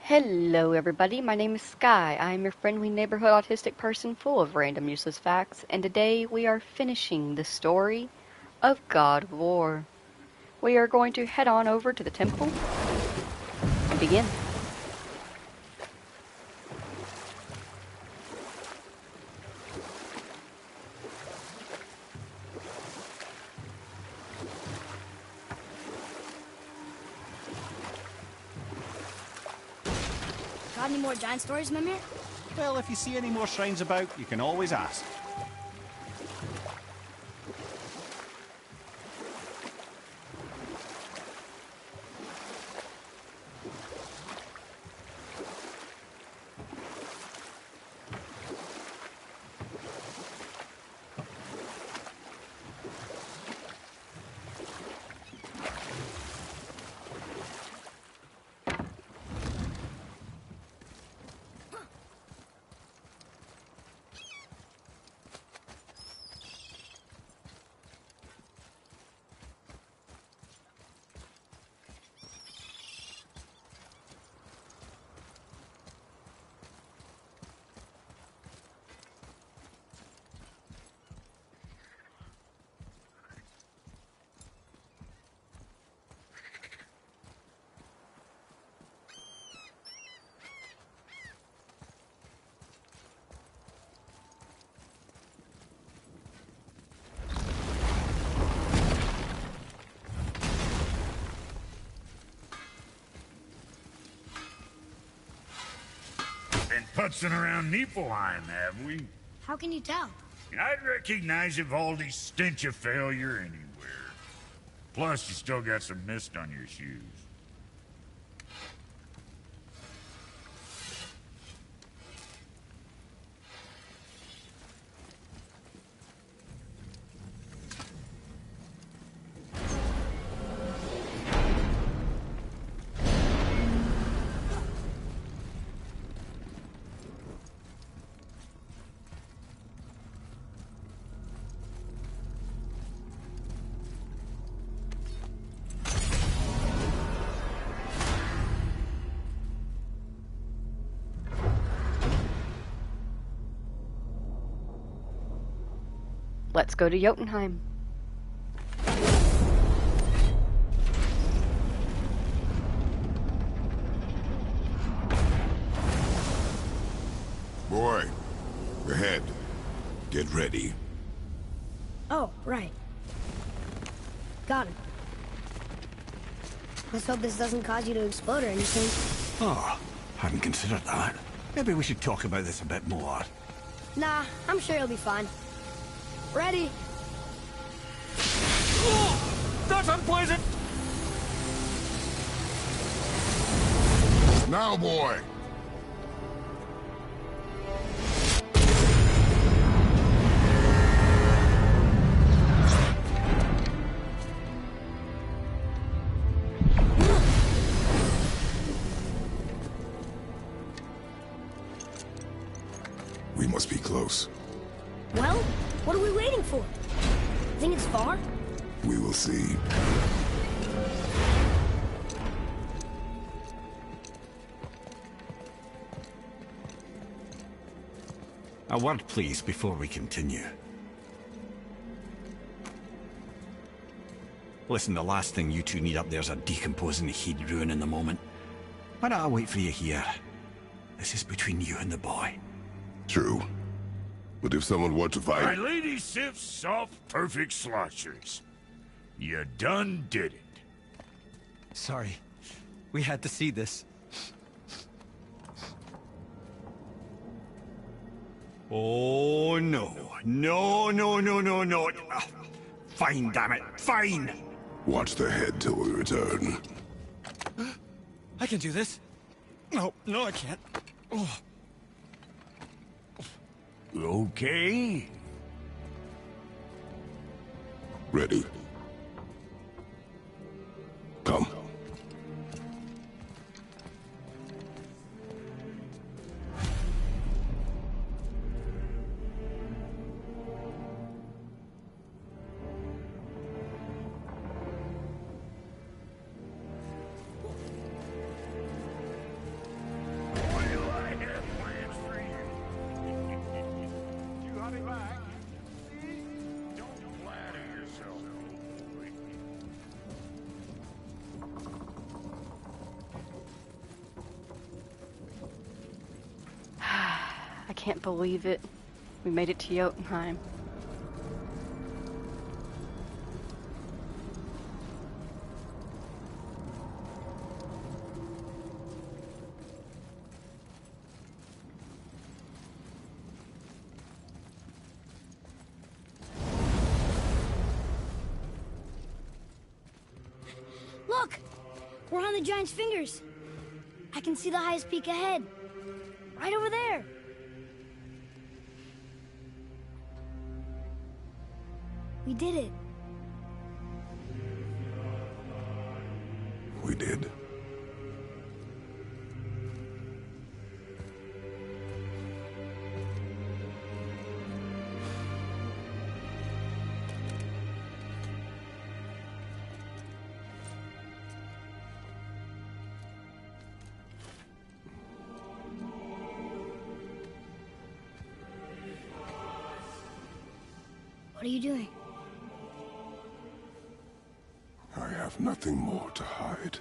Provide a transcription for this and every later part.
Hello, everybody. My name is Sky. I am your friendly neighborhood autistic person full of random useless facts, and today we are finishing the story of God of War. We are going to head on over to the temple and begin. Got any more giant stories, Mimir? Well, if you see any more shrines about, you can always ask. Been putzing around Niflheim, have we? How can you tell? I'd recognize Ivaldi's stench of failure anywhere. Plus, you still got some mist on your shoes. Let's go to Jotunheim. Boy, ahead. Get ready. Oh, right. Got it. Let's hope this doesn't cause you to explode or anything. Oh, hadn't considered that. Maybe we should talk about this a bit more. Nah, I'm sure you'll be fine. Ready? Oh, that's unpleasant! Now, boy! We must be close. Well, what are we waiting for? Think it's far? We will see. A word, please, before we continue. Listen, the last thing you two need up there's a decomposing heat ruin in the moment. Why don't I wait for you here? This is between you and the boy. True. But if someone were to My fight... lady sips soft, perfect sloshers. You done did it. Sorry. We had to see this. Oh, no. No, no, no, no, no. Fine, damn it. Fine! Watch the head till we return. I can do this. No, no, I can't. Oh. Okay. Ready. Come. I can't believe it. We made it to Jotunheim. Look! We're on the giant's fingers. I can see the highest peak ahead. Right over there. We did it. We did. What are you doing? I have nothing more to hide.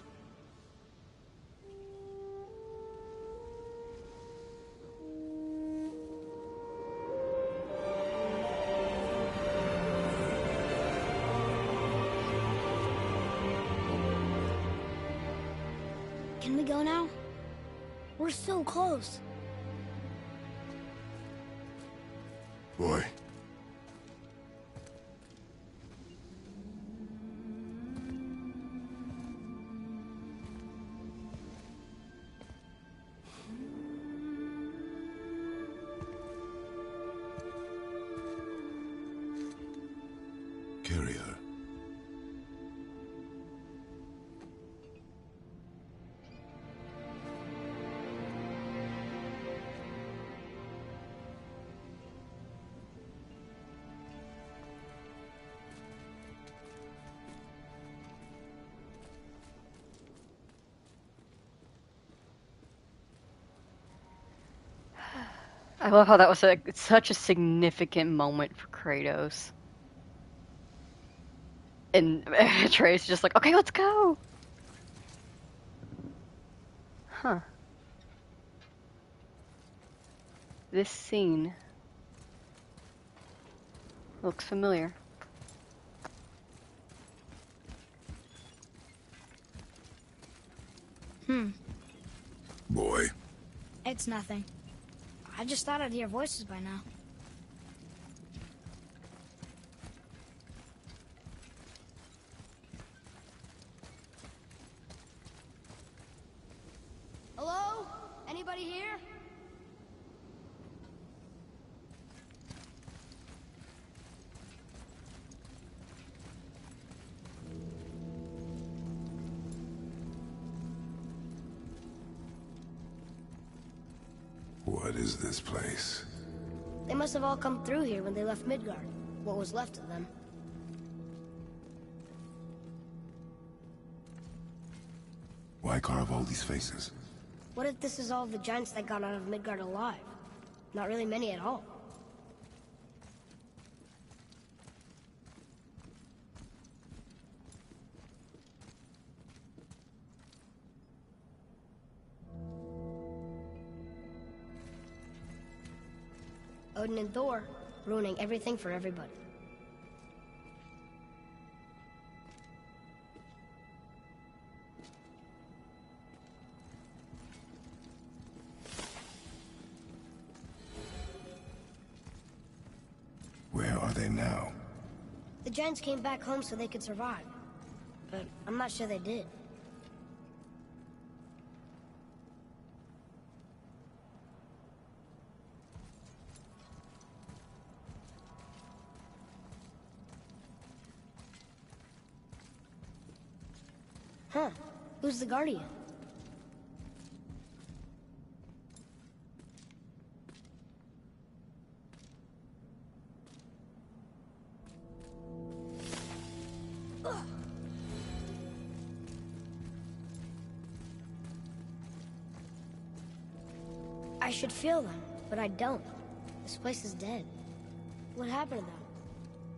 Can we go now? We're so close. Boy. Carry her. I love how that was such a significant moment for Kratos. And Atreus is just like, okay, let's go! Huh. This scene looks familiar. Boy. It's nothing. I just thought I'd hear voices by now. Hello? Anybody here? What is this place? They must have all come through here when they left Midgard. What was left of them. Why carve all these faces? What if this is all the giants that got out of Midgard alive? Not really many at all. Odin and Thor, ruining everything for everybody. Where are they now? The giants came back home so they could survive. But I'm not sure they did. Huh. Who's the Guardian? I should feel them, but I don't. This place is dead. What happened to them?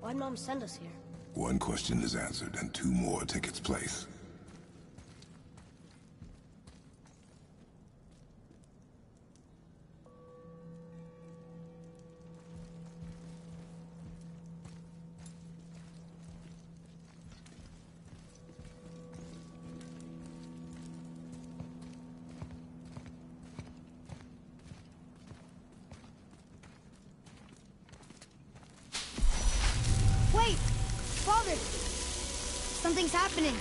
Why'd Mom send us here? One question is answered, and two more take its place. Father! Something's happening.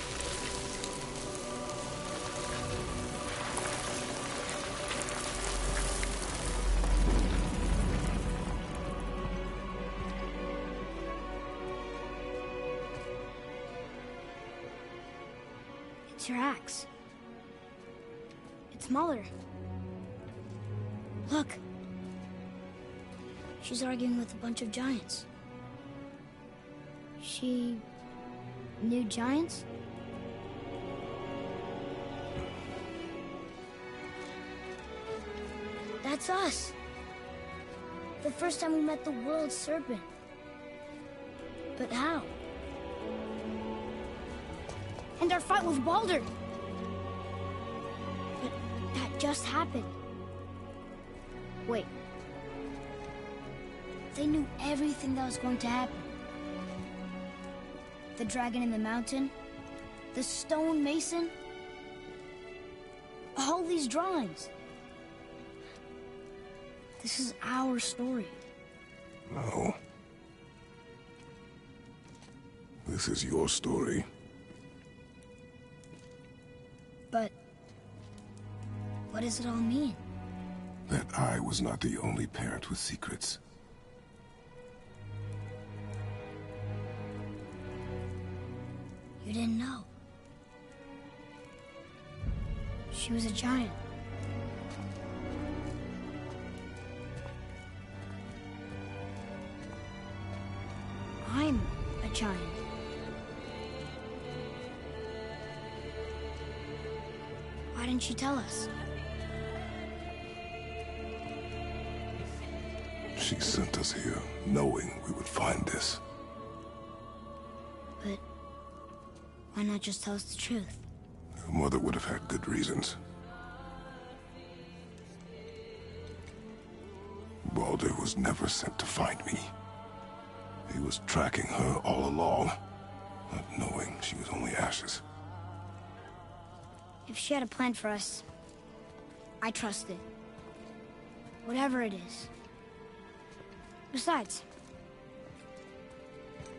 It's your axe. It's Muller. Look. She's arguing with a bunch of giants. She knew giants? That's us. The first time we met the world serpent. But how? And our fight with Baldur. But that just happened. Wait. They knew everything that was going to happen. The dragon in the mountain, the stone mason, all these drawings. This is our story. No. This is your story. But what does it all mean? That I was not the only parent with secrets. You didn't know. She was a giant. I'm a giant. Why didn't you tell us? She sent us here, knowing we would find this. But why not just tell us the truth? Your mother would have had good reasons. Baldur was never sent to find me. He was tracking her all along, not knowing she was only ashes. If she had a plan for us, I trust it. Whatever it is. Besides,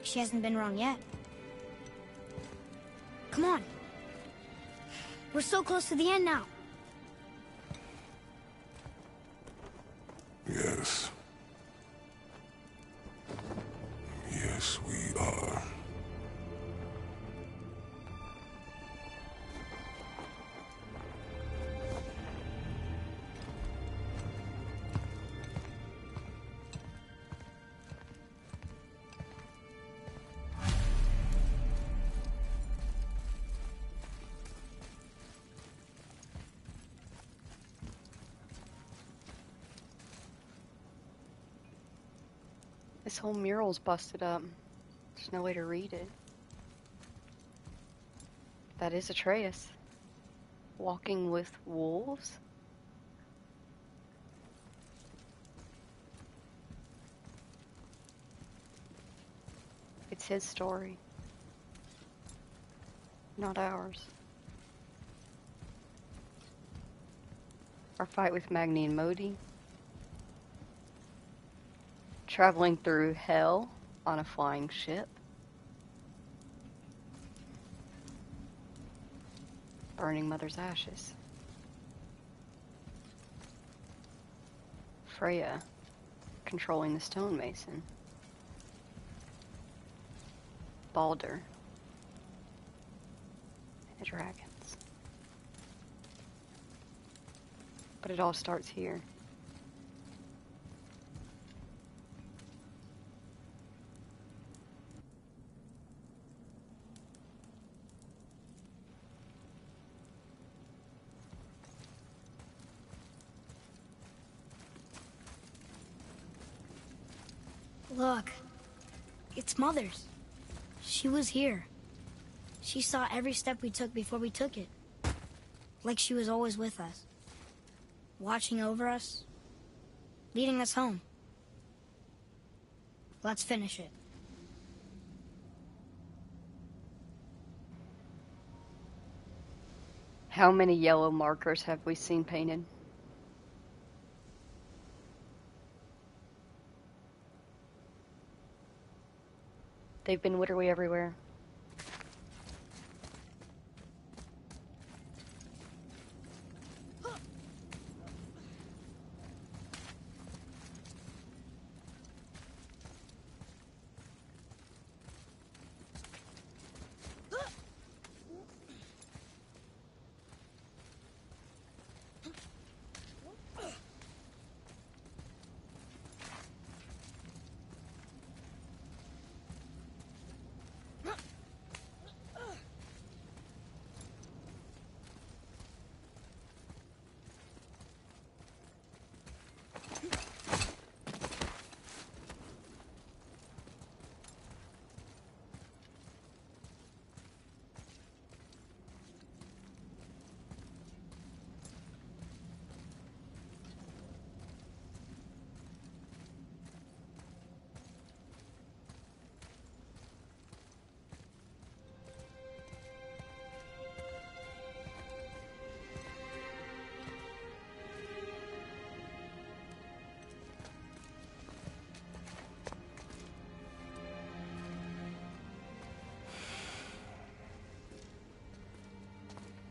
she hasn't been wrong yet. Come on. We're so close to the end now. Yes. Yes, we are. This whole mural's busted up. There's no way to read it. That is Atreus. Walking with wolves? It's his story. Not ours. Our fight with Magni and Modi. Traveling through hell on a flying ship. Burning Mother's ashes. Freya controlling the stonemason. Baldur. The dragons. But it all starts here. Look, it's Mother's. She was here. She saw every step we took before we took it. Like she was always with us. Watching over us. Leading us home. Let's finish it. How many yellow markers have we seen painted? They've been literally everywhere.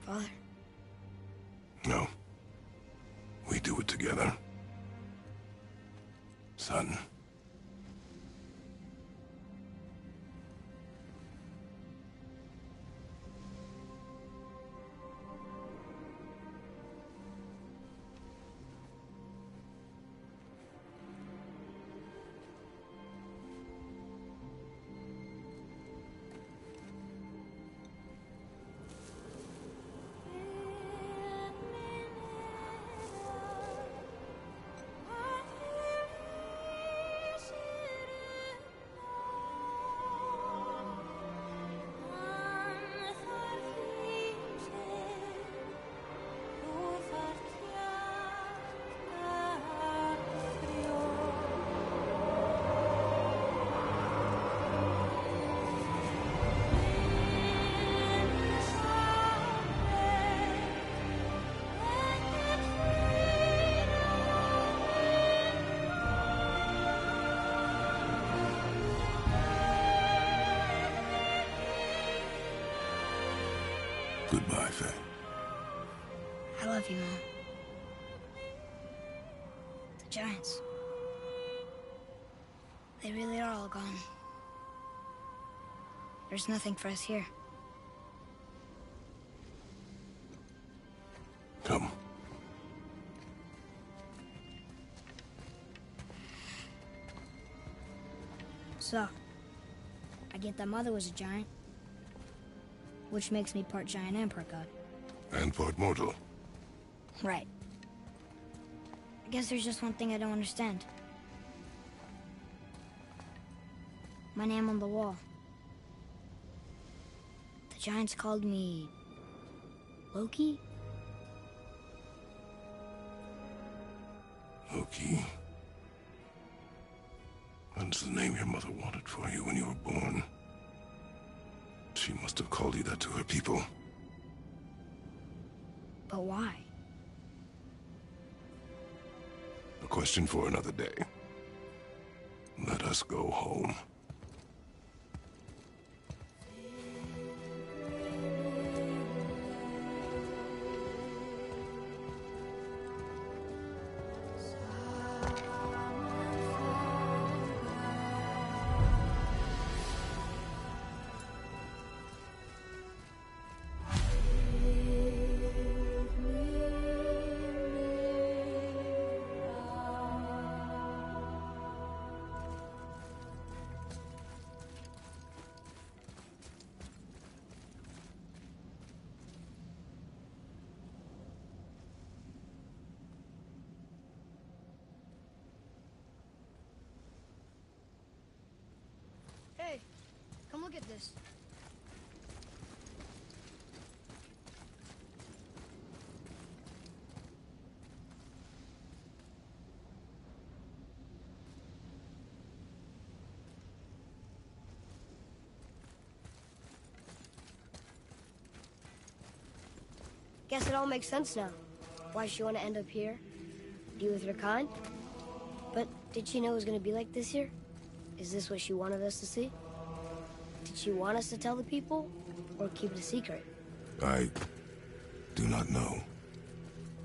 Father? No. We do it together. Son. Goodbye, Faye. I love you, Mom. The Giants. They really are all gone. There's nothing for us here. Come. So, I get that Mother was a giant, which makes me part giant and part god. And part mortal. Right. I guess there's just one thing I don't understand. My name on the wall. The Giants called me... Loki? Loki. That's the name your mother wanted for you when you were born. She must have called you that to her people. But why? A question for another day. Let us go home. Hey, come look at this. Guess it all makes sense now. Why she want to end up here? Be with her kind? But did she know it was going to be like this here? Is this what she wanted us to see? Did she want us to tell the people, or keep it a secret? I do not know.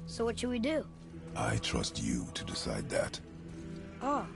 So what should we do? I trust you to decide that. Oh.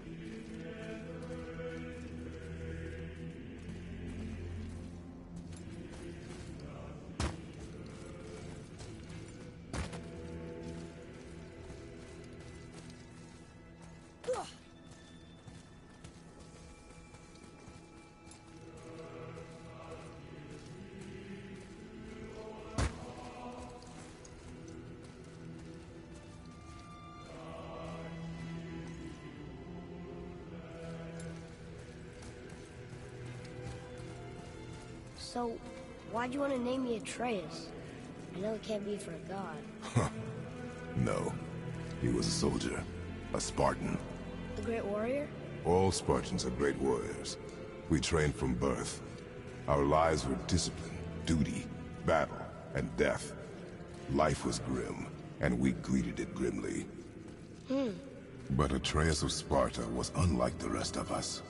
So, why'd you want to name me Atreus? I know it can't be for a god. No. He was a soldier. A Spartan. The Great Warrior? All Spartans are great warriors. We trained from birth. Our lives were discipline, duty, battle, and death. Life was grim, and we greeted it grimly. But Atreus of Sparta was unlike the rest of us.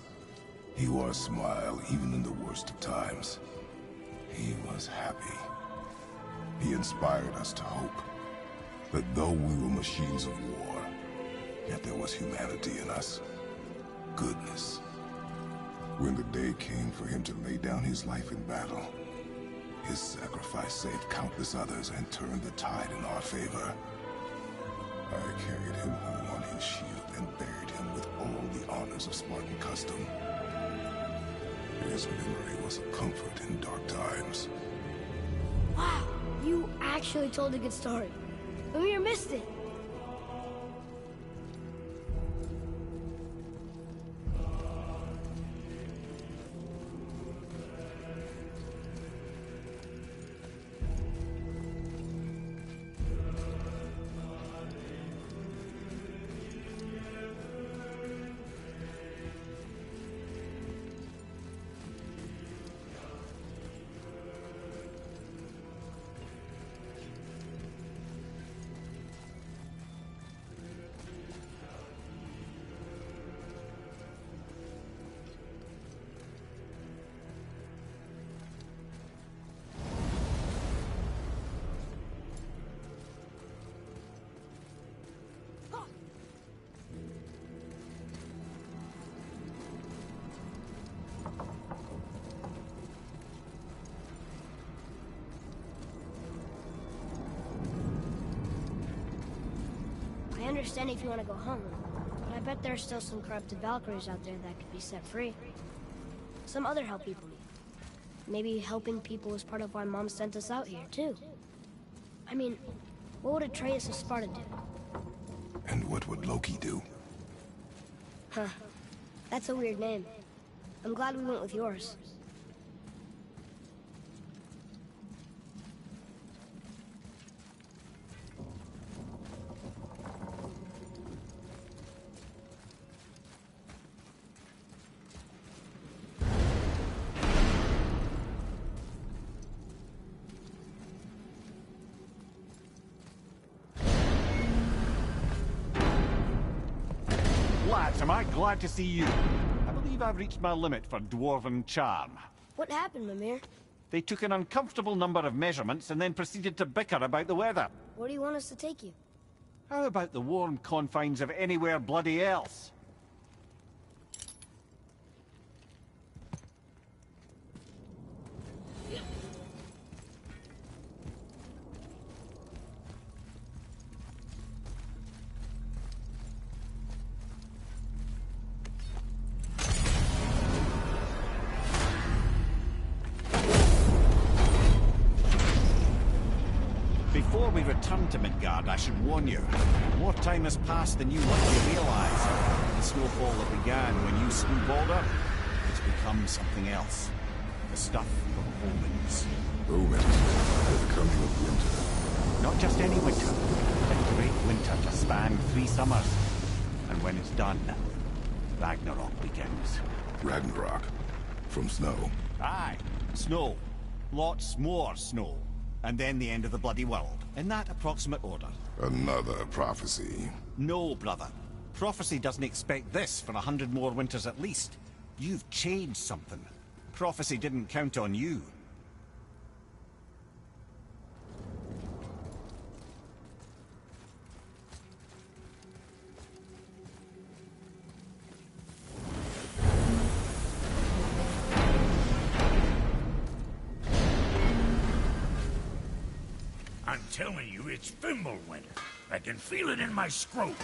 He wore a smile even in the worst of times. He was happy. He inspired us to hope that though we were machines of war, yet there was humanity in us. Goodness. When the day came for him to lay down his life in battle, his sacrifice saved countless others and turned the tide in our favor. I carried him home on his shield and buried him with all the honors of Spartan custom. His memory was a comfort in dark times. Wow, you actually told a good story. Mimir missed it. I understand if you want to go home, but I bet there are still some corrupted Valkyries out there that could be set free. Some other help people need. Maybe helping people is part of why Mom sent us out here, too. I mean, what would Atreus of Sparta do? And what would Loki do? Huh. That's a weird name. I'm glad we went with yours. Lads, am I glad to see you. I believe I've reached my limit for dwarven charm. What happened, Mimir? They took an uncomfortable number of measurements and then proceeded to bicker about the weather. Where do you want us to take you? How about the warm confines of anywhere bloody else? Before we return to Midgard, I should warn you. More time has passed than you likely realize. The snowfall that began when you slew Baldur has become something else. The stuff of omens. Omens, the coming of winter. Not just any winter. The great winter to span 3 summers. And when it's done, Ragnarok begins. Ragnarok. From snow. Aye, snow. Lots more snow. And then the end of the bloody world. In that approximate order. Another prophecy. No, brother. Prophecy doesn't expect this for 100 more winters at least. You've changed something. prophecy didn't count on you. I'm telling you, it's Fimbulwinter. I can feel it in my scrotum.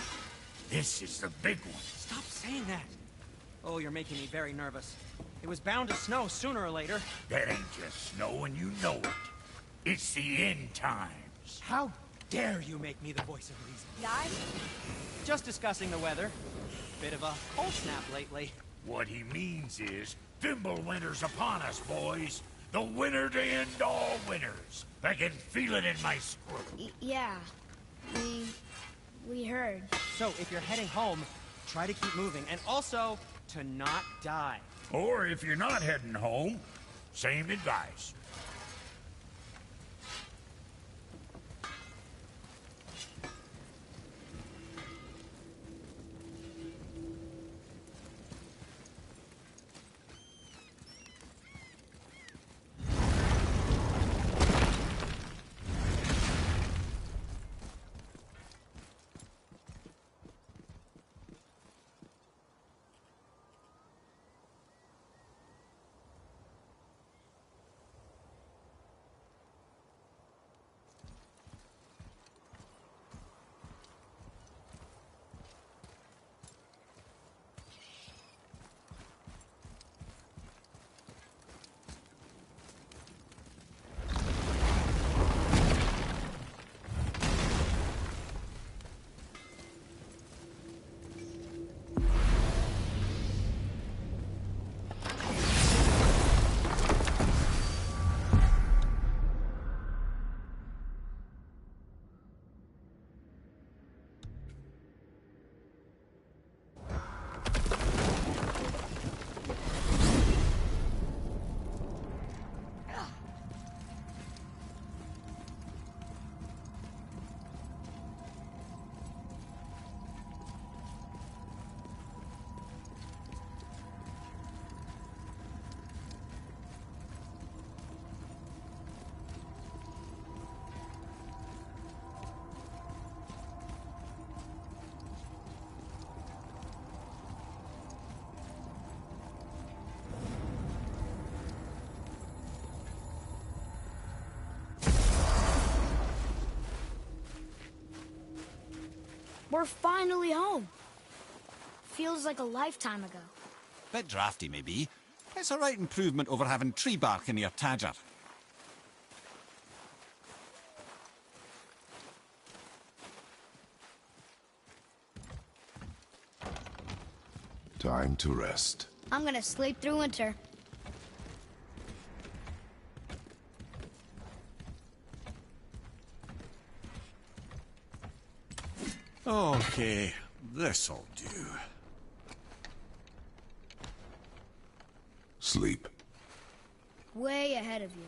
This is the big one. Stop saying that. Oh, you're making me very nervous. It was bound to snow sooner or later. That ain't just snow, and you know it. It's the end times. How dare you make me the voice of reason? Guys? Just discussing the weather. Bit of a cold snap lately. What he means is, Fimbulwinter's upon us, boys. The winter to end all winters. I can feel it in my scrotum. Yeah. We heard. So, if you're heading home, try to keep moving, and also to not die. Or if you're not heading home, same advice. We're finally home. Feels like a lifetime ago. Bit drafty, maybe. It's a right improvement over having tree bark in your Tadger. Time to rest. I'm gonna sleep through winter. Okay, this'll do. Sleep. Way ahead of you.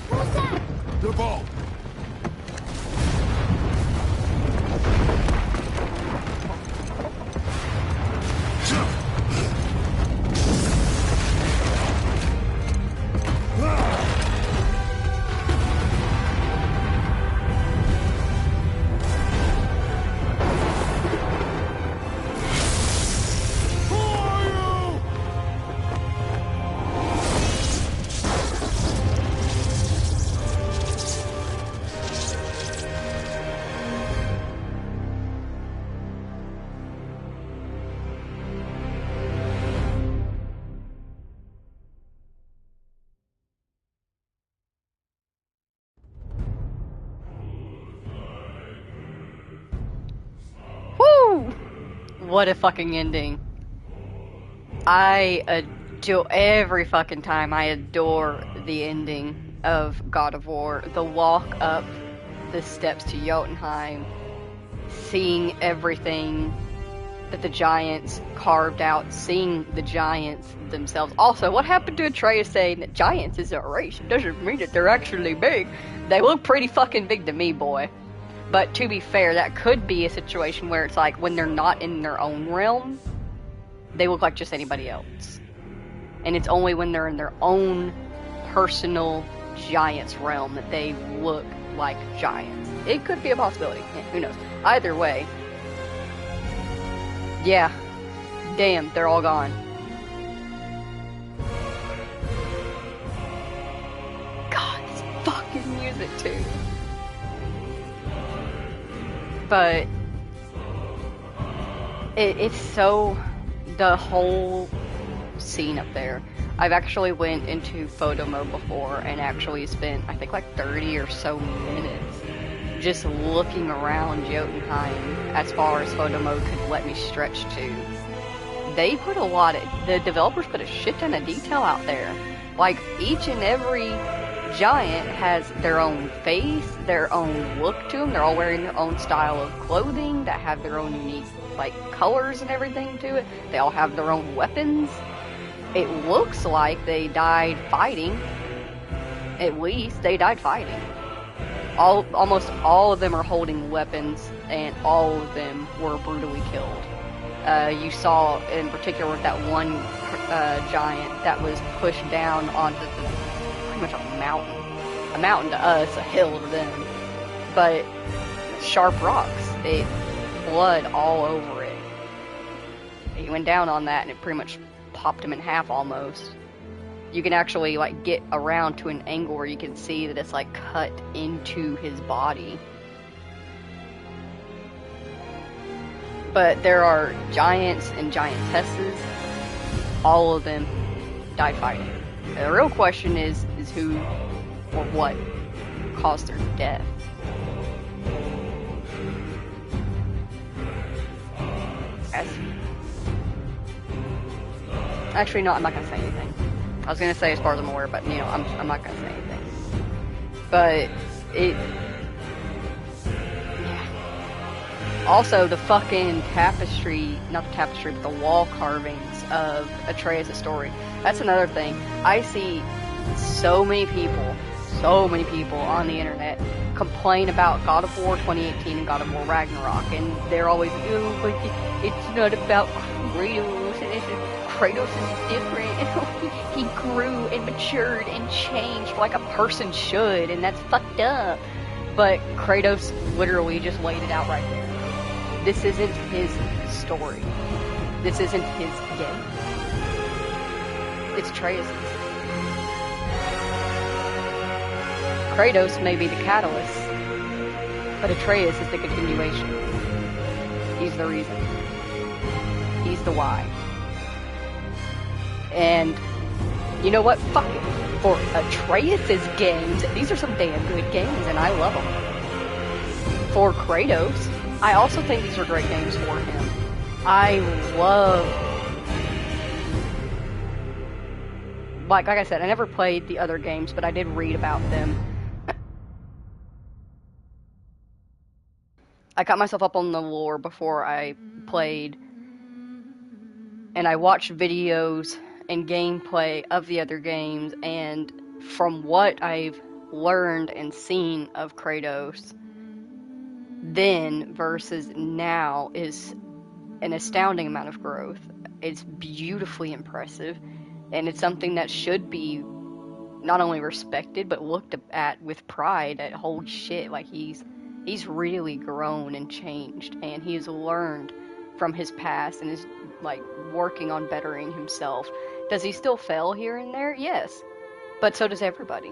What was that? The ball! What a fucking ending. I adore, every fucking time I adore the ending of God of War. The walk up the steps to Jotunheim, seeing everything, that the giants carved out, seeing the giants themselves. Also, what happened to Atreus saying that giants is a race? It doesn't mean that they're actually big. They look pretty fucking big to me, boy. But to be fair, that could be a situation where it's like, when they're not in their own realm, they look like just anybody else. And it's only when they're in their own personal giants realm that they look like giants. It could be a possibility. Yeah, who knows? Either way, yeah. Damn, they're all gone. God, this fucking music too. But it's so, the whole scene up there. I've actually went into photo mode before and actually spent, I think, like 30 or so minutes just looking around Jotunheim as far as photo mode could let me stretch to. They put a lot of, the developers put a shit ton of detail out there. Like, each and every giant has their own face, their own look to them. They're all wearing their own style of clothing that have their own unique, like, colors and everything to it. They all have their own weapons. It looks like they died fighting. At least they died fighting. Almost all of them are holding weapons, and all of them were brutally killed. You saw, in particular, with that one giant that was pushed down onto pretty much a mountain. A mountain to us, a hill to them. But sharp rocks. Blood all over it. He went down on that, and it pretty much popped him in half almost. You can actually, like, get around to an angle where you can see that it's, like, cut into his body. But there are giants and giantesses. All of them died fighting. The real question is who or what caused their death. Actually, no, I'm not gonna say anything. I was gonna say as far as I'm aware, but, you know, I'm not gonna say anything. But yeah. Also, the fucking tapestry, not the tapestry, but the wall carvings of Atreus' story. That's another thing. I see so many people on the internet complain about God of War 2018 and God of War Ragnarok, and they're always, oh, but it's not about Kratos, and Kratos is different, and he grew and matured and changed like a person should, and that's fucked up. But Kratos literally just laid it out right there. This isn't his story. This isn't his game. It's Atreus'. Kratos may be the catalyst, but Atreus is the continuation. He's the reason. He's the why. And you know what? Fuck it. For Atreus' games, these are some damn good games, and I love them. For Kratos, I also think these are great games for him. I love... Like I said, I never played the other games, but I did read about them. I got myself up on the lore before I played, and I watched videos and gameplay of the other games, and from what I've learned and seen of Kratos then versus now is an astounding amount of growth. It's beautifully impressive, and it's something that should be not only respected but looked at with pride at holy shit, like he's really grown and changed, and he has learned from his past and is like working on bettering himself. Does he still fail here and there? Yes. But so does everybody.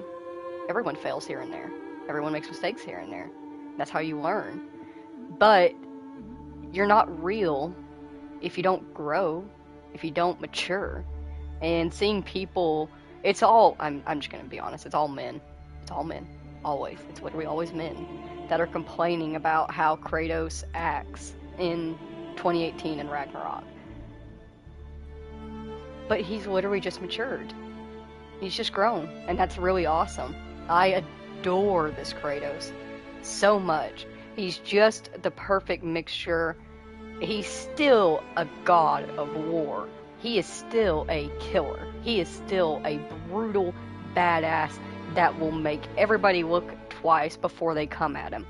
Everyone fails here and there. Everyone makes mistakes here and there. That's how you learn. But you're not real if you don't grow, if you don't mature. And seeing people, it's all, I'm just going to be honest, it's all men. It's all men. Always. It's literally always men that are complaining about how Kratos acts in 2018 in Ragnarok. But he's literally just matured. He's just grown, and that's really awesome. I adore this Kratos so much. He's just the perfect mixture he's still a god of war. He is still a killer. He is still a brutal badass that will make everybody look twice before they come at him.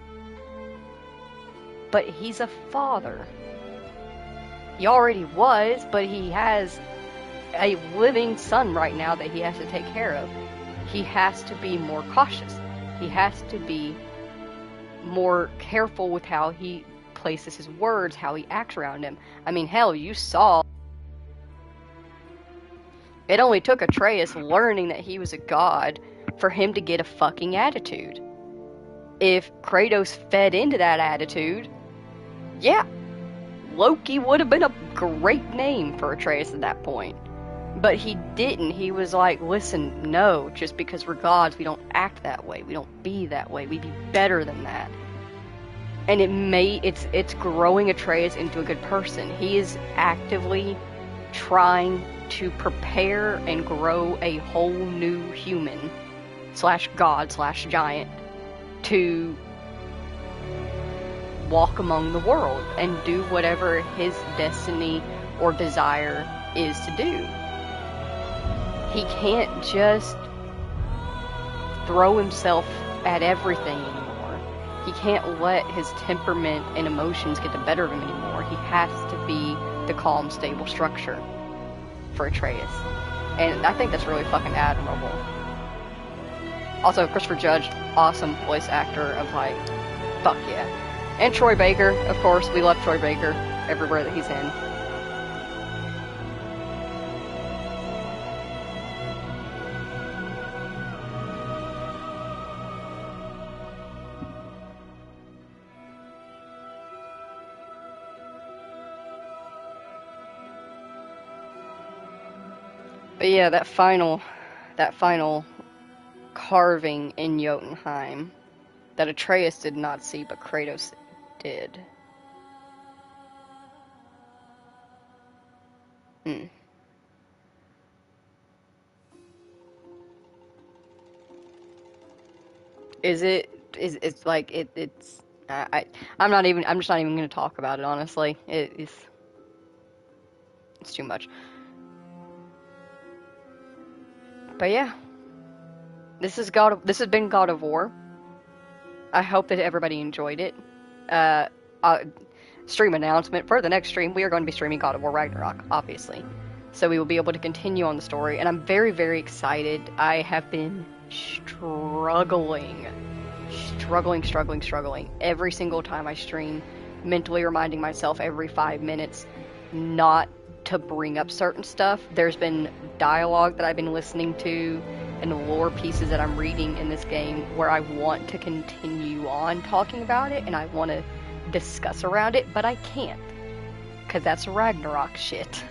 But he's a father. He already was, but he has a living son right now that he has to take care of. He has to be more cautious. He has to be more careful with how he places his words, how he acts around him. I mean, hell, you saw. It only took Atreus learning that he was a god for him to get a fucking attitude. If Kratos fed into that attitude, yeah, Loki would have been a great name for Atreus at that point. But he didn't. He was like, listen, no, just because we're gods, we don't act that way. We don't be that way. We be better than that. And it's growing Atreus into a good person. He is actively trying to prepare and grow a whole new human / god / giant to walk among the world and do whatever his destiny or desire is to do. He can't just throw himself at everything anymore. He can't let his temperament and emotions get the better of him anymore. He has to be the calm, stable structure for Atreus. And I think that's really fucking admirable. Also, Christopher Judge, awesome voice actor of like, fuck yeah. And Troy Baker, of course, we love Troy Baker everywhere that he's in. But yeah, that final carving in Jotunheim that Atreus did not see, but Kratos did. It's like it's I'm just not even gonna talk about it, honestly. It's too much. But yeah, this has been God of War. I hope that everybody enjoyed it. Stream announcement for the next stream: we are going to be streaming God of War Ragnarok, obviously. So we will be able to continue on the story, and I'm very, very excited. I have been struggling every single time I stream, mentally reminding myself every 5 minutes not to bring up certain stuff. There's been dialogue that I've been listening to and lore pieces that I'm reading in this game where I want to continue on talking about it and I want to discuss around it, but I can't, because that's Ragnarok shit.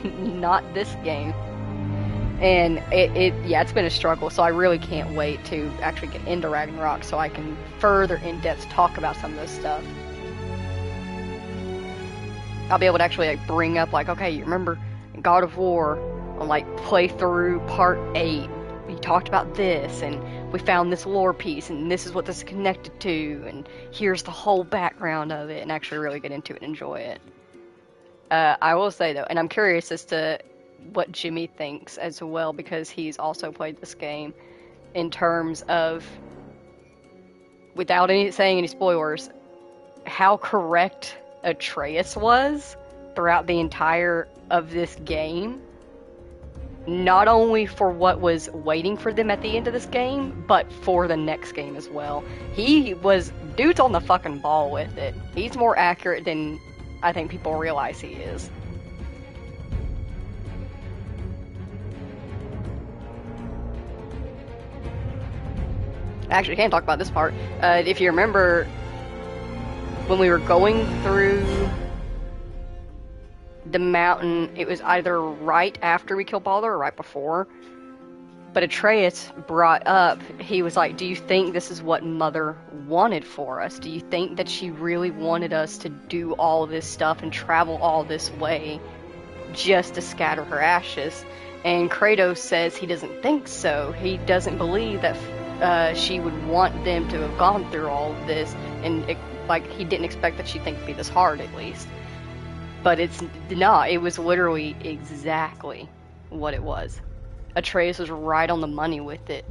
Not this game. And it's been a struggle, so I really can't wait to actually get into Ragnarok so I can further in-depth talk about some of this stuff. I'll be able to actually like bring up like, okay, you remember God of War on like playthrough part 8, we talked about this and we found this lore piece and this is what this is connected to and here's the whole background of it, and actually really get into it and enjoy it. I will say though, and I'm curious as to what Jimmy thinks as well, because he's also played this game, in terms of, without saying any spoilers, how correct Atreus was throughout the entire of this game. Not only for what was waiting for them at the end of this game, but for the next game as well. Dude's on the fucking ball with it. He's more accurate than I think people realize he is. Actually, I can't talk about this part. If you remember, when we were going through the mountain, it was either right after we killed Baldur or right before, but Atreus brought up, he was like, do you think this is what Mother wanted for us? Do you think that she really wanted us to do all this stuff and travel all this way just to scatter her ashes? And Kratos says he doesn't think so. He doesn't believe that she would want them to have gone through all of this, and he didn't expect that she'd think it'd be this hard, at least. But it's not. It was literally exactly what it was. Atreus was right on the money with it,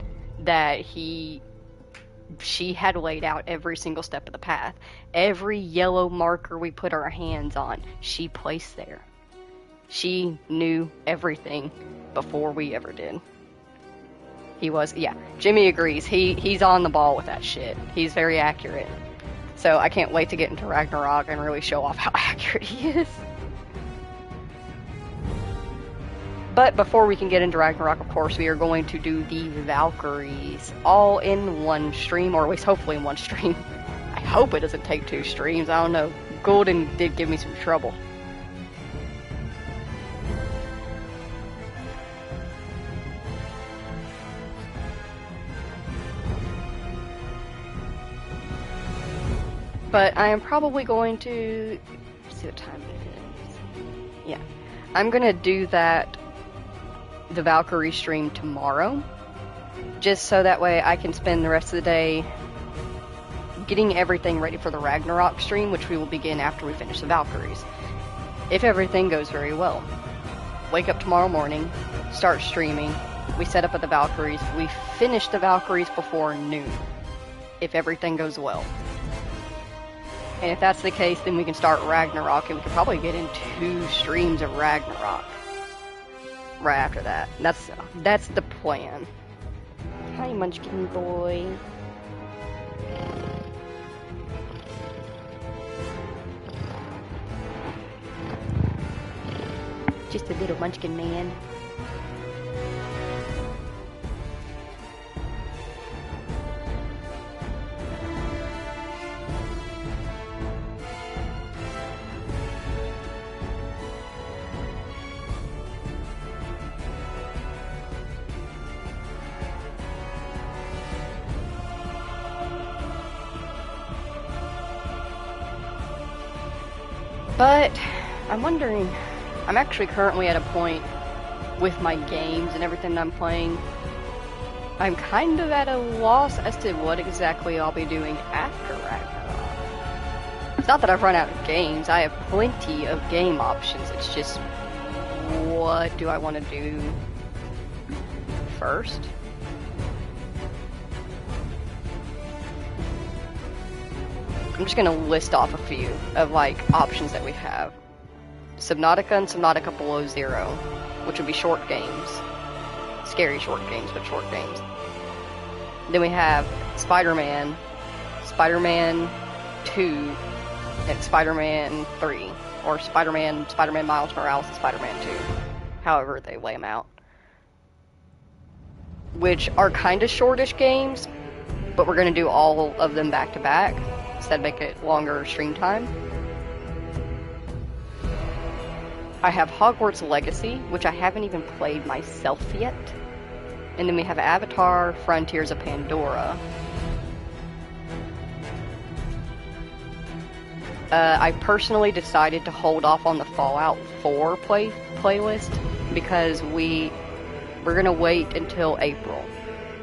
that she had laid out every single step of the path. Every yellow marker we put our hands on, she placed there. She knew everything before we ever did. Jimmy agrees. He's on the ball with that shit. He's very accurate. So I can't wait to get into Ragnarok and really show off how accurate he is. But before we can get into Ragnarok, of course, we are going to do the Valkyries all in one stream, or at least hopefully in one stream. I hope it doesn't take 2 streams. I don't know. Golden did give me some trouble. But I am probably going to... Let's see what time it is. Yeah. I'm going to do the Valkyrie stream tomorrow, just so that way I can spend the rest of the day getting everything ready for the Ragnarok stream, which we will begin after we finish the Valkyries. If everything goes very well. Wake up tomorrow morning, start streaming, we set up at the Valkyries, we finish the Valkyries before noon, if everything goes well. And if that's the case, then we can start Ragnarok, and we can probably get in 2 streams of Ragnarok right after that. That's the plan. Hi, Munchkin boy. Just a little Munchkin man. But I'm wondering, I'm actually currently at a point with my games and everything I'm playing. I'm kind of at a loss as to what exactly I'll be doing after Ragnarok. It's not that I've run out of games, I have plenty of game options. It's just, what do I want to do first? I'm just gonna list off a few of options that we have. Subnautica and Subnautica Below Zero, which would be short games. Scary short games, but short games. Then we have Spider-Man, Spider-Man 2, and Spider-Man 3. Or Spider-Man Miles Morales, and Spider-Man 2. However they lay them out. Which are kind of shortish games, but we're gonna do all of them back to back. Instead, make it longer stream time. I have Hogwarts Legacy, which I haven't even played myself yet. And then we have Avatar Frontiers of Pandora. I personally decided to hold off on the Fallout 4 playlist because we're gonna wait until April.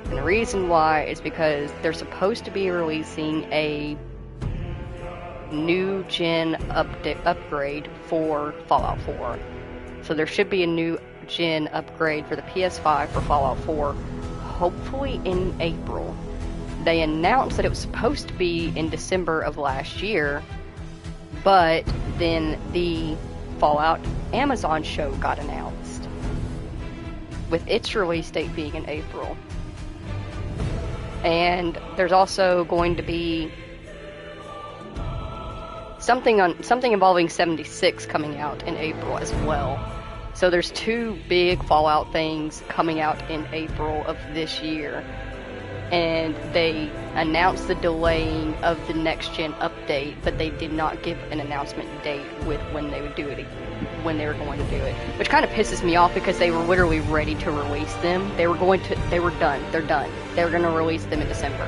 And the reason why is because they're supposed to be releasing a new gen upgrade for Fallout 4. So there should be a new gen upgrade for the PS5 for Fallout 4, hopefully in April. They announced that it was supposed to be in December of last year, but then the Fallout Amazon show got announced, with its release date being in April. And there's also going to be something involving 76 coming out in April as well. So there's 2 big Fallout things coming out in April of this year. And they announced the delaying of the next gen update, but they did not give an announcement date with when they would do it, when they were going to do it. Which kind of pisses me off because they were literally ready to release them. They were done. They're done. They were going to release them in December.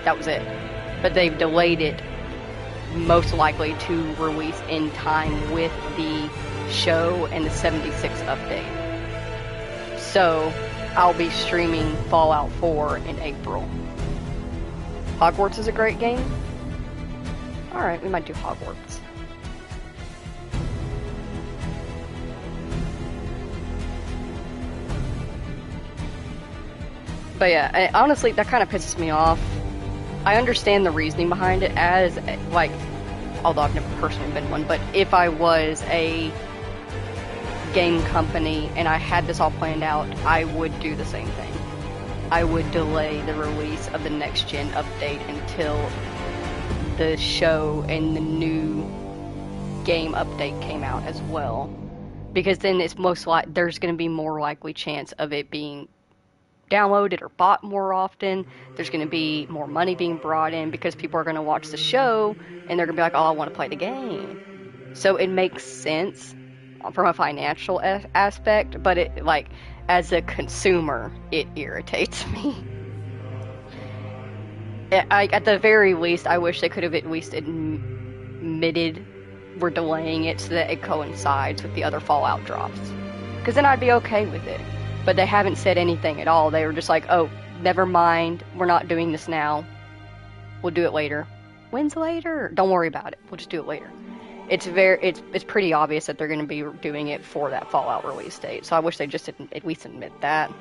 That was it. But they've delayed it, most likely to release in time with the show and the 76 update. So I'll be streaming Fallout 4 in April. Hogwarts is a great game. Alright, we might do Hogwarts. But yeah, honestly, that kind of pisses me off. I understand the reasoning behind it as, like, although I've never personally been one, but if I was a game company and I had this all planned out, I would do the same thing. I would delay the release of the next gen update until the show and the new game update came out as well. Because then it's most like there's going to be more likely chance of it being downloaded or bought more often. There's going to be more money being brought in because people are going to watch the show and they're going to be like, oh, I want to play the game. So it makes sense from a financial aspect, but it, like, as a consumer, it irritates me. At the very least, I wish they could have at least admitted we're delaying it so that it coincides with the other Fallout drops. Because then I'd be okay with it. But they haven't said anything at all. They were just like, oh, never mind, we're not doing this now. We'll do it later. When's later? Don't worry about it. We'll just do it later. It's pretty obvious that they're going to be doing it for that Fallout release date. So I wish they just didn't at least admit that.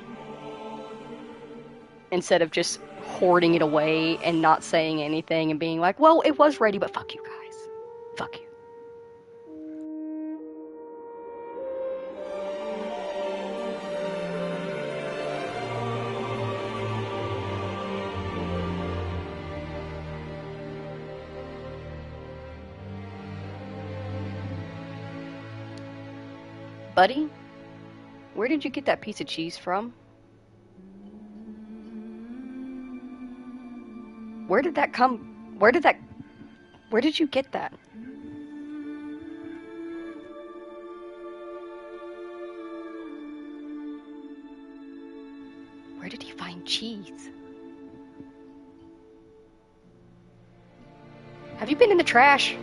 Instead of just hoarding it away and not saying anything and being like, well, it was ready, but fuck you guys. Fuck you. Buddy, where did you get that piece of cheese from? Where did that come? Where did you get that? Where did he find cheese? Have you been in the trash?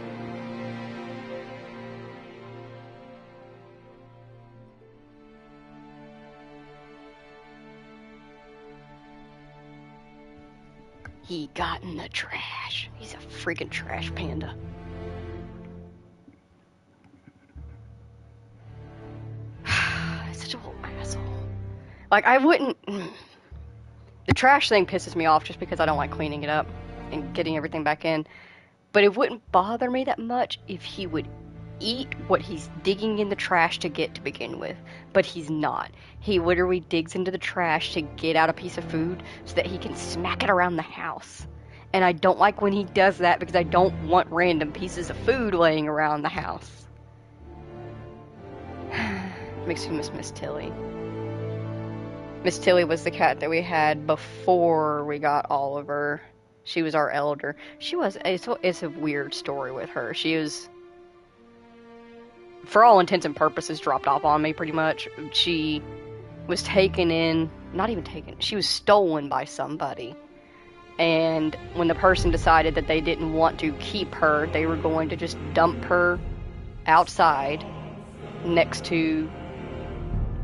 He got in the trash. He's a freaking trash panda. Such a little asshole. Like, I wouldn't... The trash thing pisses me off just because I don't like cleaning it up and getting everything back in. But it wouldn't bother me that much if he would eat what he's digging in the trash to get to begin with. But he's not. He literally digs into the trash to get out a piece of food so that he can smack it around the house. And I don't like when he does that because I don't want random pieces of food laying around the house. Makes me miss Miss Tilly. Miss Tilly was the cat that we had before we got Oliver. She was our elder. It's a weird story with her. She was, for all intents and purposes, dropped off on me pretty much. She was she was stolen by somebody. And when the person decided that they didn't want to keep her, they were going to just dump her outside next to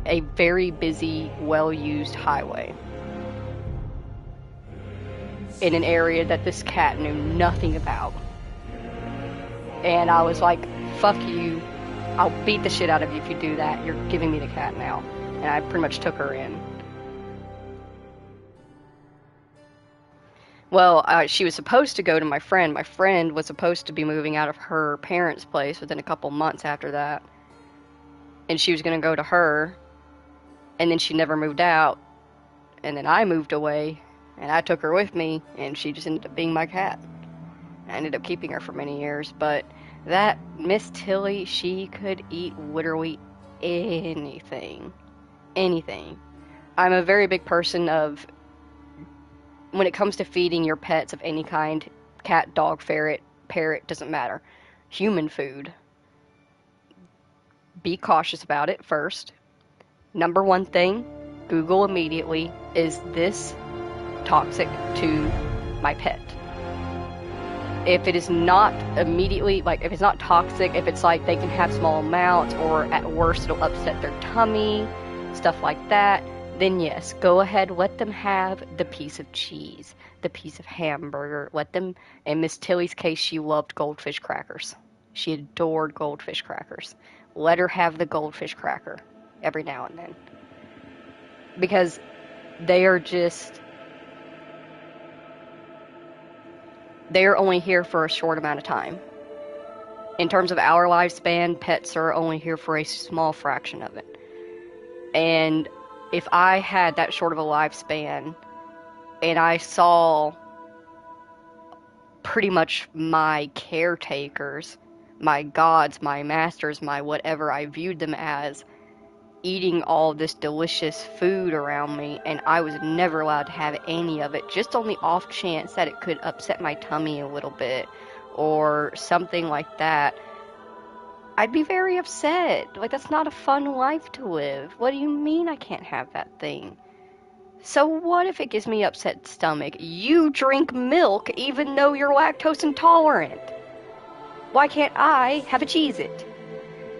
a very busy, well-used highway. In an area that this cat knew nothing about. And I was like, fuck you. I'll beat the shit out of you if you do that. You're giving me the cat now. And I pretty much took her in. Well, she was supposed to go to my friend. My friend was supposed to be moving out of her parents' place within a couple months after that. And she was going to go to her. And then she never moved out. And then I moved away. And I took her with me. And she just ended up being my cat. I ended up keeping her for many years. But that Miss Tilly, she could eat literally anything. Anything. I'm a very big person of, when it comes to feeding your pets of any kind, cat, dog, ferret, parrot, doesn't matter, human food, be cautious about it first. Number one thing, Google immediately, is this toxic to my pet? If it is not immediately, like, if it's not toxic, if it's like they can have small amounts, or at worst it'll upset their tummy, stuff like that, then yes, go ahead, let them have the piece of cheese, the piece of hamburger, let them, in Miss Tilly's case, she loved goldfish crackers. She adored goldfish crackers. Let her have the goldfish cracker every now and then. Because they are just... They're only here for a short amount of time. In terms of our lifespan, pets are only here for a small fraction of it. And if I had that short of a lifespan, and I saw pretty much my caretakers, my gods, my masters, my whatever I viewed them as, eating all this delicious food around me, and I was never allowed to have any of it, just on the off chance that it could upset my tummy a little bit, or something like that, I'd be very upset. Like, that's not a fun life to live. What do you mean I can't have that thing? So what if it gives me upset stomach? You drink milk even though you're lactose intolerant. Why can't I have a Cheez-It?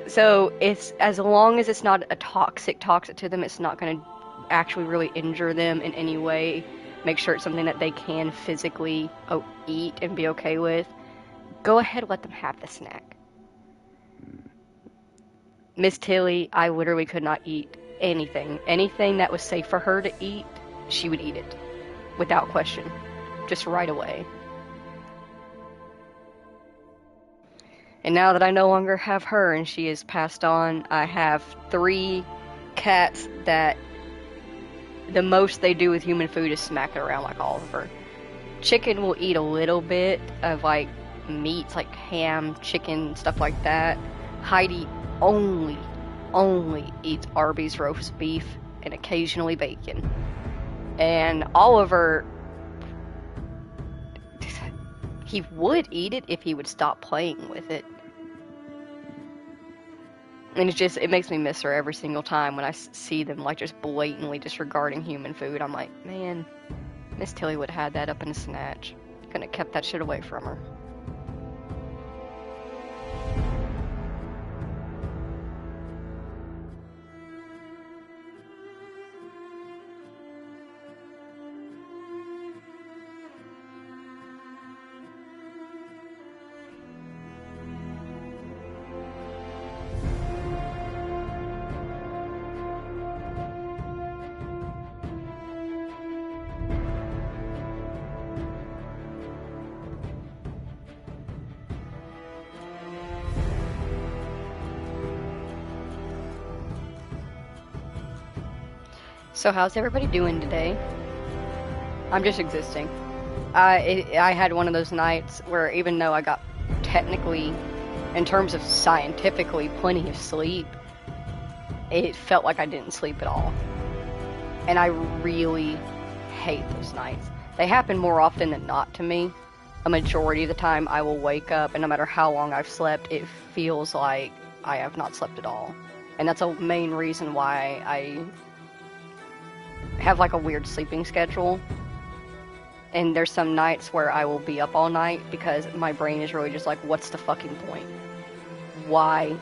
So it's, as long as it's not a toxic to them, it's not going to actually really injure them in any way. Make sure it's something that they can physically eat and be okay with. Go ahead, let them have the snack. Miss Tilly, I literally could not eat anything. Anything that was safe for her to eat, she would eat it. Without question. Just right away. And now that I no longer have her and she is passed on, I have 3 cats that the most they do with human food is smack it around like Oliver. Chicken will eat a little bit of like meats like ham, chicken, stuff like that. Heidi only eats Arby's roast beef and occasionally bacon. And Oliver, he would eat it if he would stop playing with it. And it makes me miss her every single time when I see them, like, just blatantly disregarding human food. I'm like, man, Miss Tilly would have had that up in a snatch. Couldn't have kept that shit away from her. So how's everybody doing today? I'm just existing. I had one of those nights where even though I got technically, in terms of scientifically, plenty of sleep, it felt like I didn't sleep at all. And I really hate those nights. They happen more often than not to me. A majority of the time I will wake up and no matter how long I've slept, it feels like I have not slept at all. And that's a main reason why I have like a weird sleeping schedule. And there's some nights where I will be up all night because my brain is really just like, what's the fucking point? Why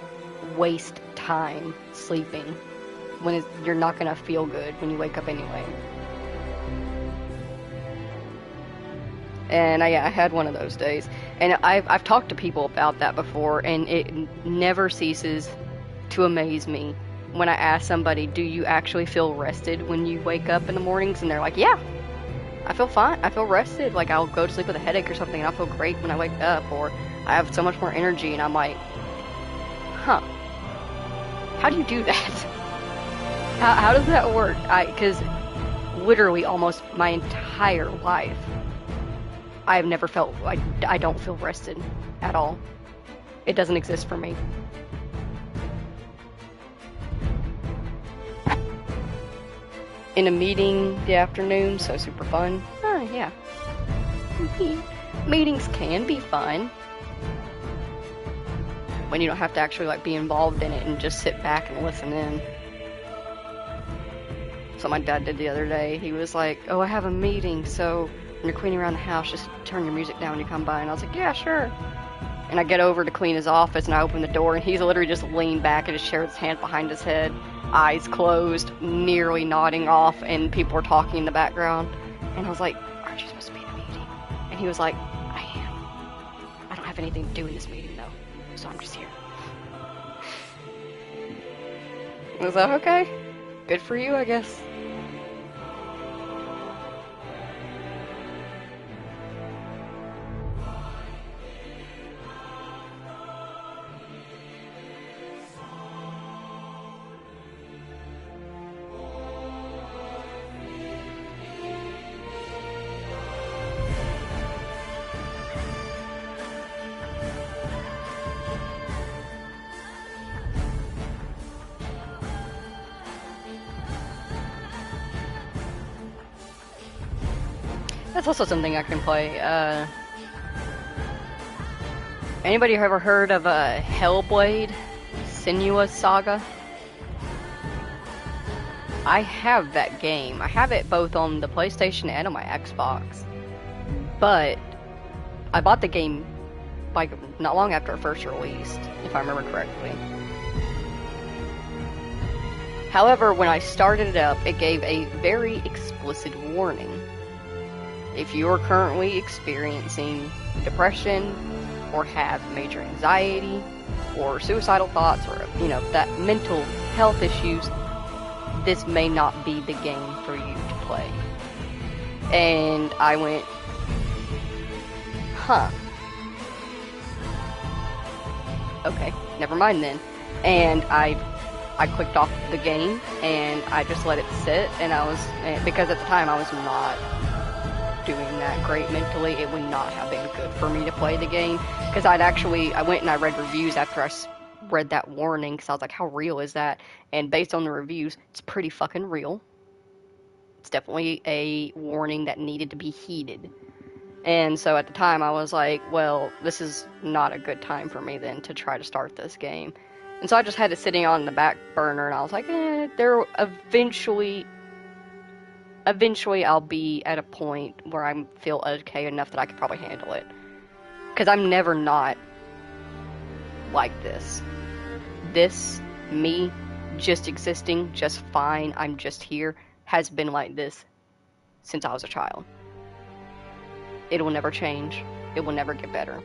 waste time sleeping when you're not gonna feel good when you wake up anyway? And I had one of those days. And I've talked to people about that before, and it never ceases to amaze me when I ask somebody, do you actually feel rested when you wake up in the mornings? And they're like, yeah, I feel fine. I feel rested. Like, I'll go to sleep with a headache or something, and I'll feel great when I wake up. Or I have so much more energy, and I'm like, huh, how do you do that? How does that work? Because literally almost my entire life, I have never felt like I don't feel rested at all. It doesn't exist for me. In a meeting the afternoon, so super fun. Oh, yeah. Meetings can be fun when you don't have to actually like be involved in it and just sit back and listen in. So my dad did the other day. He was like, oh, I have a meeting, so when you're cleaning around the house, just turn your music down when you come by. And I was like, yeah, sure. And I get over to clean his office, and I open the door, and he's literally just leaned back in his chair with his hand behind his head, eyes closed, nearly nodding off, and people were talking in the background. And I was like, aren't you supposed to be in a meeting? And he was like, I am. I don't have anything to do in this meeting, though, so I'm just here. I was like, okay, good for you, I guess. That's also something I can play. Anybody ever heard of Hellblade? Senua's Saga? I have that game. I have it both on the PlayStation and on my Xbox. But I bought the game like not long after it first released, if I remember correctly. However, when I started it up, it gave a very explicit warning. If you are currently experiencing depression, or have major anxiety, or suicidal thoughts, or, you know, that mental health issues, this may not be the game for you to play. And I went, huh. Okay, never mind then. And I clicked off the game, and I just let it sit, and because at the time I was not doing that great mentally, it would not have been good for me to play the game, because I went and I read reviews after I read that warning, because I was like, how real is that? And based on the reviews, it's pretty fucking real. It's definitely a warning that needed to be heeded. And so at the time I was like, well, this is not a good time for me then to try to start this game. And so I just had it sitting on the back burner, and I was like, eventually I'll be at a point where I feel okay enough that I could probably handle it. Because I'm never not like this. This, me, just existing, just fine, I'm just here, has been like this since I was a child. It will never change. It will never get better.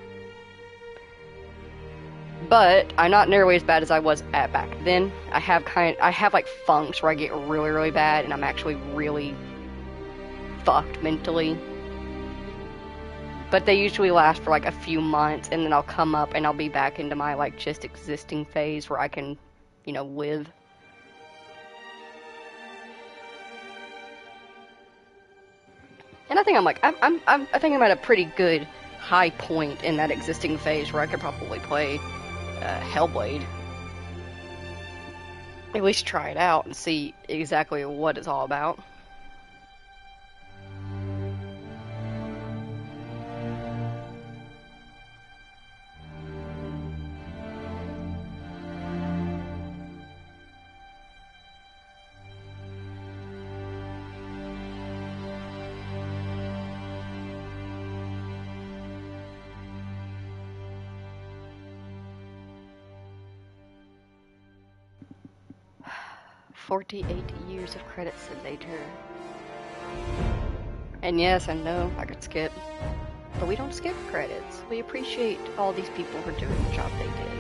But I'm not nearly as bad as I was at back then. I have like funks where I get really, really bad, and I'm actually really fucked mentally. But they usually last for like a few months, and then I'll come up and I'll be back into my like just existing phase where I can, you know, live. And I think I think I'm at a pretty good high point in that existing phase where I could probably play Hellblade. At least try it out and see exactly what it's all about. $48 of credits later. And yes, I know I could skip, but we don't skip credits. We appreciate all these people for doing the job they did,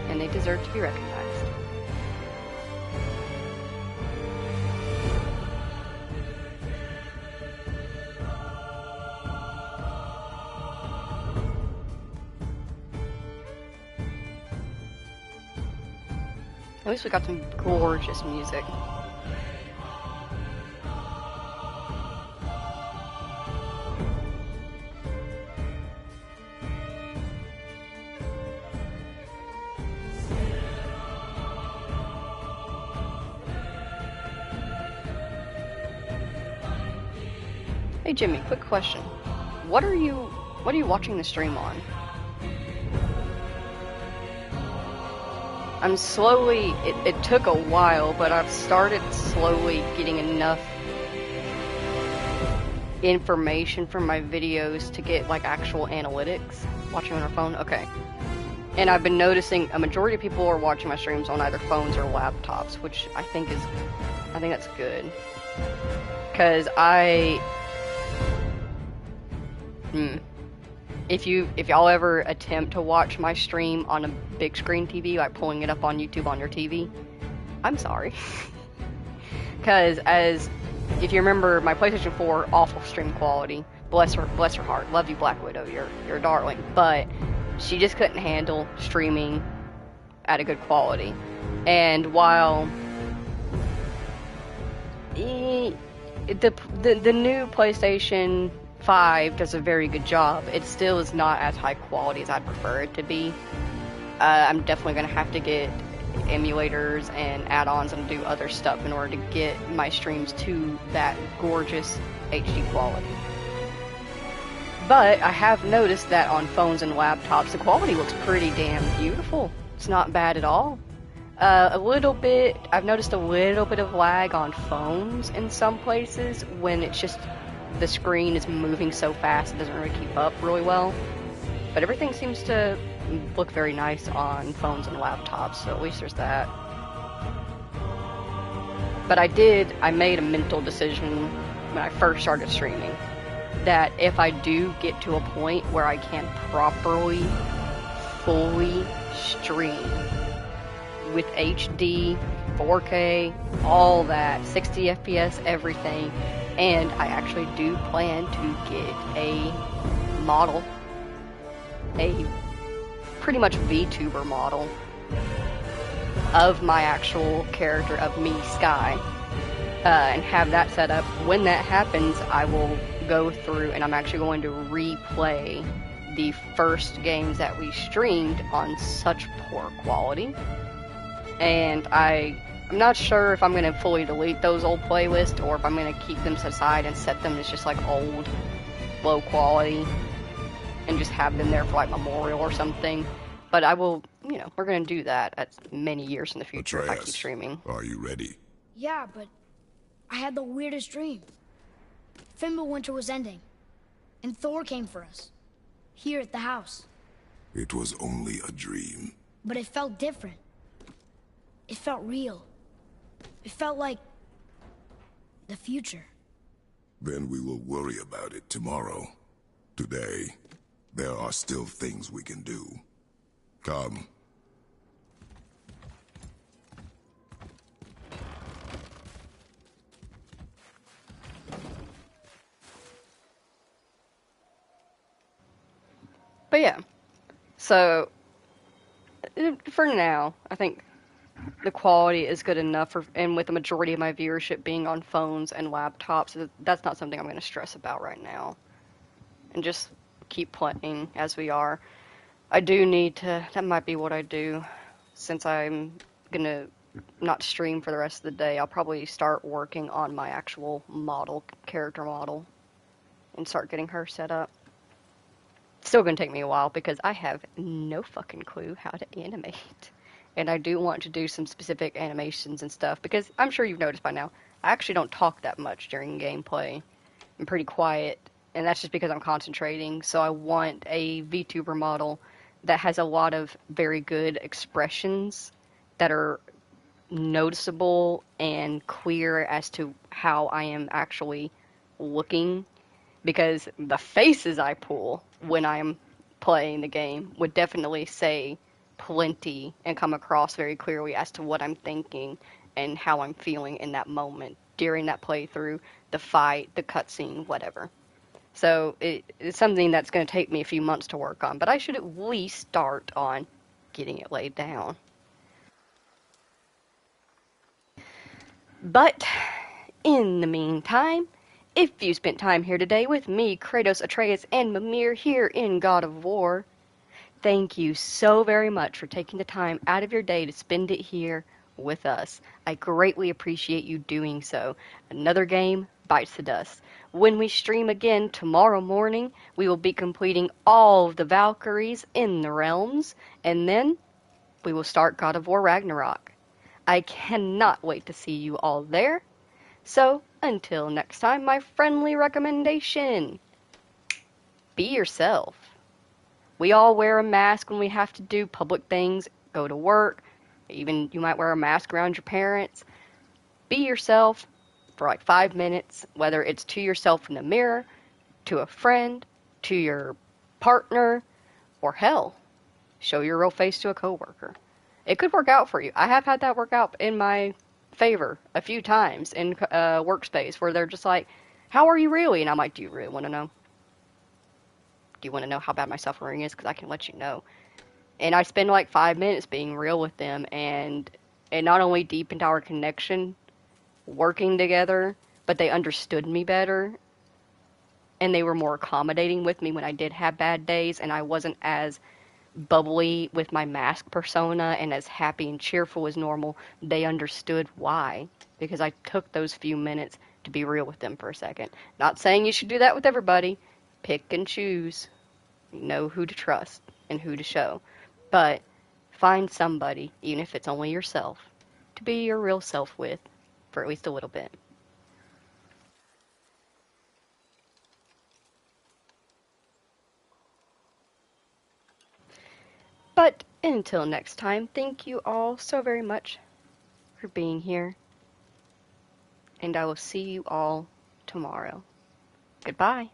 and they deserve to be recognized. At least we got some gorgeous music. Hey Jimmy, quick question. What are you watching the stream on? I'm slowly, it took a while, but I've started slowly getting enough information from my videos to get like actual analytics. Watching on our phone? Okay. And I've been noticing a majority of people are watching my streams on either phones or laptops, which I think that's good. Cause if y'all ever attempt to watch my stream on a big screen TV, like pulling it up on YouTube on your TV, I'm sorry. Because if you remember my PlayStation 4, awful stream quality. Bless her heart. Love you, Black Widow. You're a darling. But she just couldn't handle streaming at a good quality. And while the new PlayStation 5 does a very good job, it still is not as high quality as I'd prefer it to be. I'm definitely going to have to get emulators and add-ons and do other stuff in order to get my streams to that gorgeous HD quality. But I have noticed that on phones and laptops, the quality looks pretty damn beautiful. It's not bad at all. I've noticed a little bit of lag on phones in some places when it's just the screen is moving so fast it doesn't really keep up really well. But everything seems to look very nice on phones and laptops, so at least there's that. But I made a mental decision when I first started streaming that if I do get to a point where I can properly, fully stream with HD, 4K, all that, 60 FPS, everything, and I actually do plan to get a model, a pretty much VTuber model of my actual character, of me, Sky, and have that set up. When that happens, I will go through and I'm actually going to replay the first games that we streamed on such poor quality. And I'm not sure if I'm going to fully delete those old playlists or if I'm going to keep them aside and set them as just like old, low quality, and just have them there for like memorial or something. But I will, we're going to do that at many years in the future if I keep streaming. Are you ready? Yeah, but I had the weirdest dream. Fimbulwinter was ending, and Thor came for us, here at the house. It was only a dream. But it felt different. It felt real. It felt like the future. Then we will worry about it tomorrow. Today, there are still things we can do. Come. But yeah, so for now, I think the quality is good enough, and with the majority of my viewership being on phones and laptops, that's not something I'm going to stress about right now. And just keep playing as we are. I do need to, that might be what I do, since I'm going to not stream for the rest of the day. I'll probably start working on my actual character model, and start getting her set up. Still going to take me a while because I have no fucking clue how to animate. And I do want to do some specific animations and stuff because I'm sure you've noticed by now, I actually don't talk that much during gameplay. I'm pretty quiet, and that's just because I'm concentrating. So I want a VTuber model that has a lot of very good expressions that are noticeable and clear as to how I am actually looking. Because the faces I pull when I'm playing the game would definitely say plenty and come across very clearly as to what I'm thinking and how I'm feeling in that moment during that playthrough, the fight, the cutscene, whatever. So it's something that's going to take me a few months to work on, but I should at least start on getting it laid down. But in the meantime, if you spent time here today with me, Kratos, Atreus, and Mimir here in God of War, thank you so very much for taking the time out of your day to spend it here with us. I greatly appreciate you doing so. Another game bites the dust. When we stream again tomorrow morning, we will be completing all of the Valkyries in the realms, and then we will start God of War Ragnarok. I cannot wait to see you all there. So, until next time, my friendly recommendation: be yourself. We all wear a mask when we have to do public things, go to work, even you might wear a mask around your parents. Be yourself for like 5 minutes, whether it's to yourself in the mirror, to a friend, to your partner, or hell, show your real face to a coworker. It could work out for you. I have had that work out in my favor a few times in workspace where they're just like, how are you really? And I'm like, do you really want to know? Do you want to know how bad my suffering is? Because I can let you know. And I spend like 5 minutes being real with them, and it not only deepened our connection working together, but they understood me better, and they were more accommodating with me when I did have bad days, and I wasn't as bubbly with my mask persona and as happy and cheerful as normal. They understood why, because I took those few minutes to be real with them for a second. Not saying you should do that with everybody, pick and choose. You know who to trust and who to show. But find somebody, even if it's only yourself, to be your real self with for at least a little bit. But until next time, thank you all so very much for being here. And I will see you all tomorrow. Goodbye.